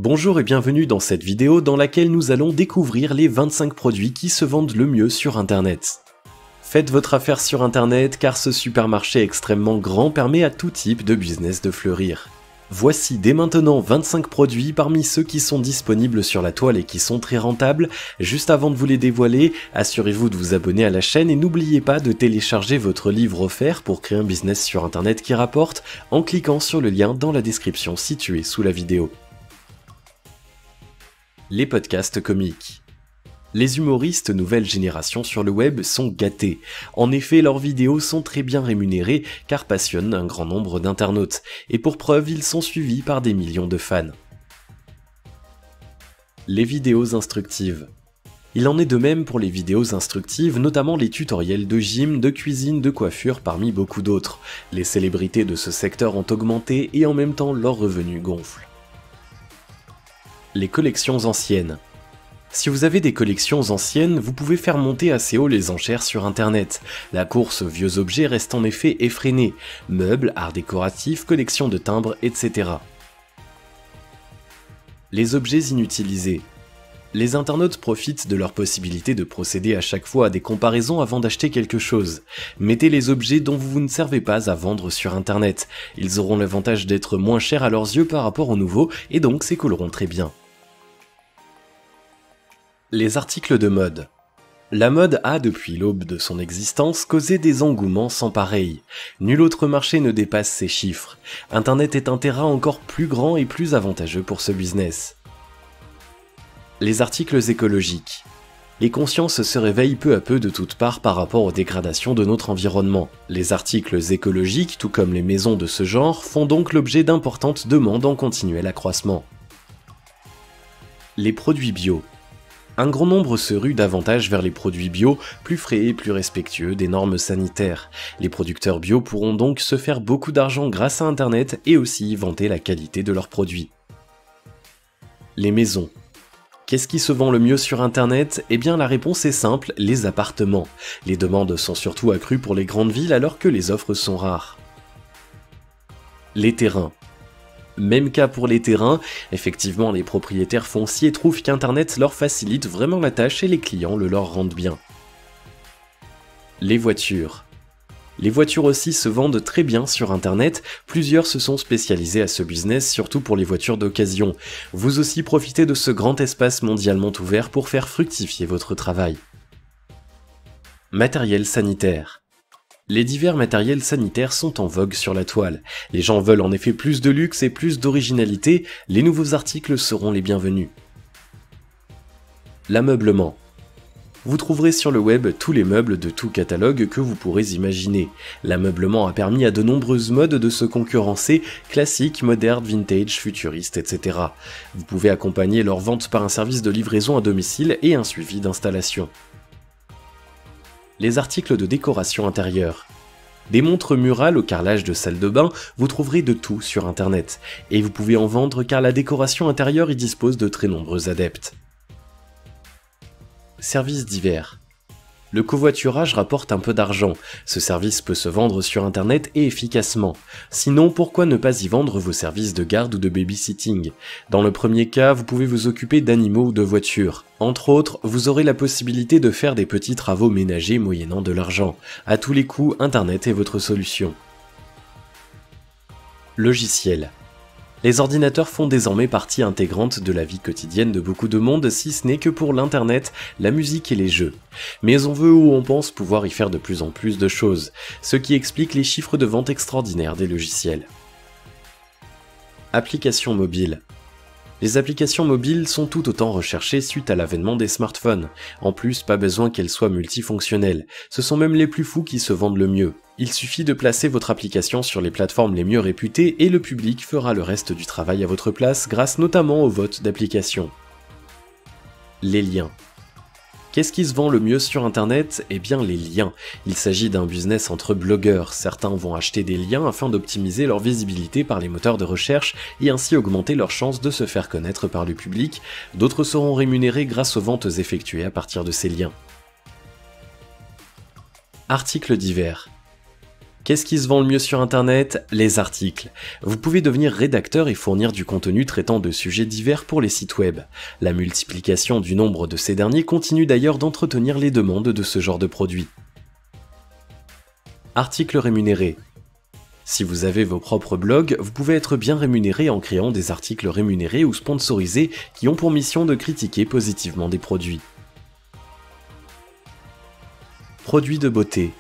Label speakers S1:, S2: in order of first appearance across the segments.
S1: Bonjour et bienvenue dans cette vidéo dans laquelle nous allons découvrir les 25 produits qui se vendent le mieux sur internet. Faites votre affaire sur internet car ce supermarché extrêmement grand permet à tout type de business de fleurir. Voici dès maintenant 25 produits parmi ceux qui sont disponibles sur la toile et qui sont très rentables. Juste avant de vous les dévoiler, assurez-vous de vous abonner à la chaîne et n'oubliez pas de télécharger votre livre offert pour créer un business sur internet qui rapporte en cliquant sur le lien dans la description située sous la vidéo. Les podcasts comiques. Les humoristes nouvelle génération sur le web sont gâtés. En effet, leurs vidéos sont très bien rémunérées car passionnent un grand nombre d'internautes. Et pour preuve, ils sont suivis par des millions de fans. Les vidéos instructives. Il en est de même pour les vidéos instructives, notamment les tutoriels de gym, de cuisine, de coiffure parmi beaucoup d'autres. Les célébrités de ce secteur ont augmenté et en même temps leurs revenus gonflent. Les collections anciennes. Si vous avez des collections anciennes, vous pouvez faire monter assez haut les enchères sur internet. La course aux vieux objets reste en effet effrénée. Meubles, art décoratif, collections de timbres, etc. Les objets inutilisés. Les internautes profitent de leur possibilité de procéder à chaque fois à des comparaisons avant d'acheter quelque chose. Mettez les objets dont vous ne servez pas à vendre sur internet. Ils auront l'avantage d'être moins chers à leurs yeux par rapport aux nouveaux et donc s'écouleront très bien. Les articles de mode. La mode a, depuis l'aube de son existence, causé des engouements sans pareil. Nul autre marché ne dépasse ces chiffres. Internet est un terrain encore plus grand et plus avantageux pour ce business. Les articles écologiques. Les consciences se réveillent peu à peu de toutes parts par rapport aux dégradations de notre environnement. Les articles écologiques, tout comme les maisons de ce genre, font donc l'objet d'importantes demandes en continuel accroissement. Les produits bio. Un grand nombre se rue davantage vers les produits bio, plus frais et plus respectueux des normes sanitaires. Les producteurs bio pourront donc se faire beaucoup d'argent grâce à internet et aussi vanter la qualité de leurs produits. Les maisons. Qu'est-ce qui se vend le mieux sur internet? Eh bien la réponse est simple, les appartements. Les demandes sont surtout accrues pour les grandes villes alors que les offres sont rares. Les terrains. Même cas pour les terrains, effectivement les propriétaires fonciers trouvent qu'Internet leur facilite vraiment la tâche et les clients le leur rendent bien. Les voitures. Les voitures aussi se vendent très bien sur Internet, plusieurs se sont spécialisés à ce business, surtout pour les voitures d'occasion. Vous aussi profitez de ce grand espace mondialement ouvert pour faire fructifier votre travail. Matériel sanitaire. Les divers matériels sanitaires sont en vogue sur la toile. Les gens veulent en effet plus de luxe et plus d'originalité, les nouveaux articles seront les bienvenus. L'ameublement. Vous trouverez sur le web tous les meubles de tout catalogue que vous pourrez imaginer. L'ameublement a permis à de nombreuses modes de se concurrencer, classiques, modernes, vintage, futuristes, etc. Vous pouvez accompagner leur vente par un service de livraison à domicile et un suivi d'installation. Les articles de décoration intérieure. Des montres murales au carrelage de salle de bain, vous trouverez de tout sur internet. Et vous pouvez en vendre car la décoration intérieure y dispose de très nombreux adeptes. Services divers. Le covoiturage rapporte un peu d'argent. Ce service peut se vendre sur internet et efficacement. Sinon, pourquoi ne pas y vendre vos services de garde ou de babysitting? Dans le premier cas, vous pouvez vous occuper d'animaux ou de voitures. Entre autres, vous aurez la possibilité de faire des petits travaux ménagers moyennant de l'argent. À tous les coups, internet est votre solution. Logiciel. Les ordinateurs font désormais partie intégrante de la vie quotidienne de beaucoup de monde, si ce n'est que pour l'internet, la musique et les jeux. Mais on veut ou on pense pouvoir y faire de plus en plus de choses, ce qui explique les chiffres de vente extraordinaires des logiciels. Applications mobiles. Les applications mobiles sont tout autant recherchées suite à l'avènement des smartphones. En plus, pas besoin qu'elles soient multifonctionnelles. Ce sont même les plus fous qui se vendent le mieux. Il suffit de placer votre application sur les plateformes les mieux réputées et le public fera le reste du travail à votre place grâce notamment au vote d'application. Les liens. Qu'est-ce qui se vend le mieux sur internet? Eh bien les liens. Il s'agit d'un business entre blogueurs. Certains vont acheter des liens afin d'optimiser leur visibilité par les moteurs de recherche et ainsi augmenter leurs chances de se faire connaître par le public. D'autres seront rémunérés grâce aux ventes effectuées à partir de ces liens. Articles divers. Qu'est-ce qui se vend le mieux sur internet? Les articles. Vous pouvez devenir rédacteur et fournir du contenu traitant de sujets divers pour les sites web. La multiplication du nombre de ces derniers continue d'ailleurs d'entretenir les demandes de ce genre de produits. Articles rémunérés. Si vous avez vos propres blogs, vous pouvez être bien rémunéré en créant des articles rémunérés ou sponsorisés qui ont pour mission de critiquer positivement des produits. Produits de beauté.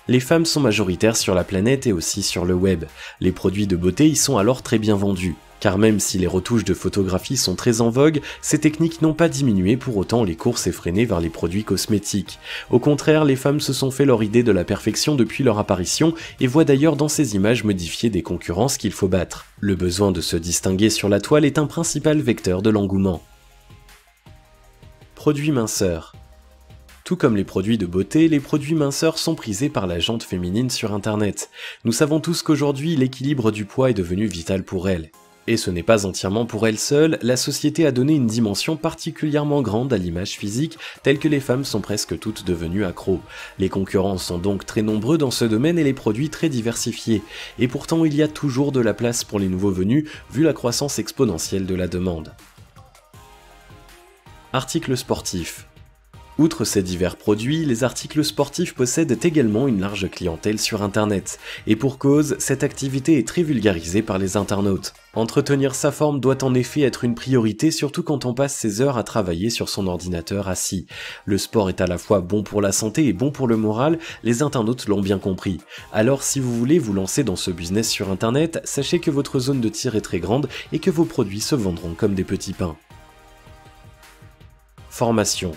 S1: Les femmes sont majoritaires sur la planète et aussi sur le web. Les produits de beauté y sont alors très bien vendus. Car même si les retouches de photographie sont très en vogue, ces techniques n'ont pas diminué pour autant les courses effrénées vers les produits cosmétiques. Au contraire, les femmes se sont fait leur idée de la perfection depuis leur apparition et voient d'ailleurs dans ces images modifiées des concurrences qu'il faut battre. Le besoin de se distinguer sur la toile est un principal vecteur de l'engouement. Produits minceurs. Tout comme les produits de beauté, les produits minceurs sont prisés par la gente féminine sur internet. Nous savons tous qu'aujourd'hui, l'équilibre du poids est devenu vital pour elles. Et ce n'est pas entièrement pour elles seules, la société a donné une dimension particulièrement grande à l'image physique, telle que les femmes sont presque toutes devenues accros. Les concurrents sont donc très nombreux dans ce domaine et les produits très diversifiés. Et pourtant, il y a toujours de la place pour les nouveaux venus, vu la croissance exponentielle de la demande. Articles sportifs. Outre ces divers produits, les articles sportifs possèdent également une large clientèle sur internet. Et pour cause, cette activité est très vulgarisée par les internautes. Entretenir sa forme doit en effet être une priorité, surtout quand on passe ses heures à travailler sur son ordinateur assis. Le sport est à la fois bon pour la santé et bon pour le moral, les internautes l'ont bien compris. Alors si vous voulez vous lancer dans ce business sur internet, sachez que votre zone de tir est très grande et que vos produits se vendront comme des petits pains. Formation.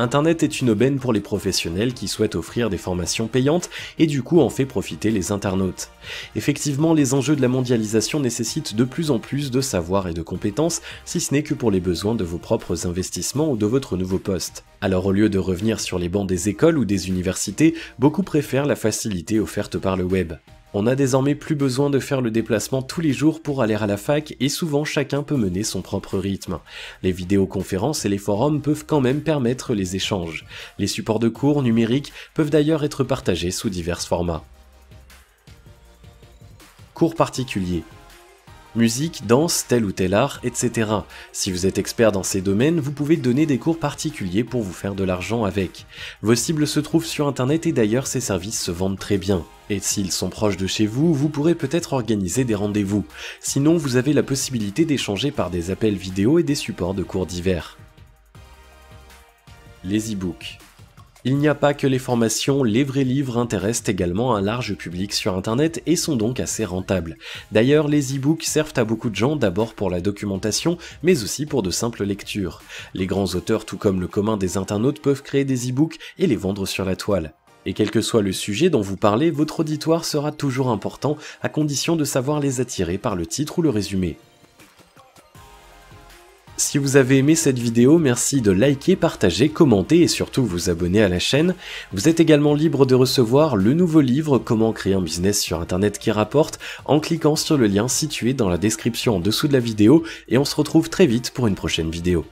S1: Internet est une aubaine pour les professionnels qui souhaitent offrir des formations payantes et du coup en fait profiter les internautes. Effectivement, les enjeux de la mondialisation nécessitent de plus en plus de savoir et de compétences, si ce n'est que pour les besoins de vos propres investissements ou de votre nouveau poste. Alors au lieu de revenir sur les bancs des écoles ou des universités, beaucoup préfèrent la facilité offerte par le web. On n'a désormais plus besoin de faire le déplacement tous les jours pour aller à la fac et souvent chacun peut mener son propre rythme. Les vidéoconférences et les forums peuvent quand même permettre les échanges. Les supports de cours numériques peuvent d'ailleurs être partagés sous divers formats. Cours particuliers. Musique, danse, tel ou tel art, etc. Si vous êtes expert dans ces domaines, vous pouvez donner des cours particuliers pour vous faire de l'argent avec. Vos cibles se trouvent sur internet et d'ailleurs ces services se vendent très bien. Et s'ils sont proches de chez vous, vous pourrez peut-être organiser des rendez-vous. Sinon, vous avez la possibilité d'échanger par des appels vidéo et des supports de cours divers. Les e-books. Il n'y a pas que les formations, les vrais livres intéressent également un large public sur internet et sont donc assez rentables. D'ailleurs, les e-books servent à beaucoup de gens d'abord pour la documentation, mais aussi pour de simples lectures. Les grands auteurs, tout comme le commun des internautes, peuvent créer des e-books et les vendre sur la toile. Et quel que soit le sujet dont vous parlez, votre auditoire sera toujours important, à condition de savoir les attirer par le titre ou le résumé. Si vous avez aimé cette vidéo, merci de liker, partager, commenter et surtout vous abonner à la chaîne. Vous êtes également libre de recevoir le nouveau livre Comment créer un business sur internet qui rapporte en cliquant sur le lien situé dans la description en dessous de la vidéo et on se retrouve très vite pour une prochaine vidéo.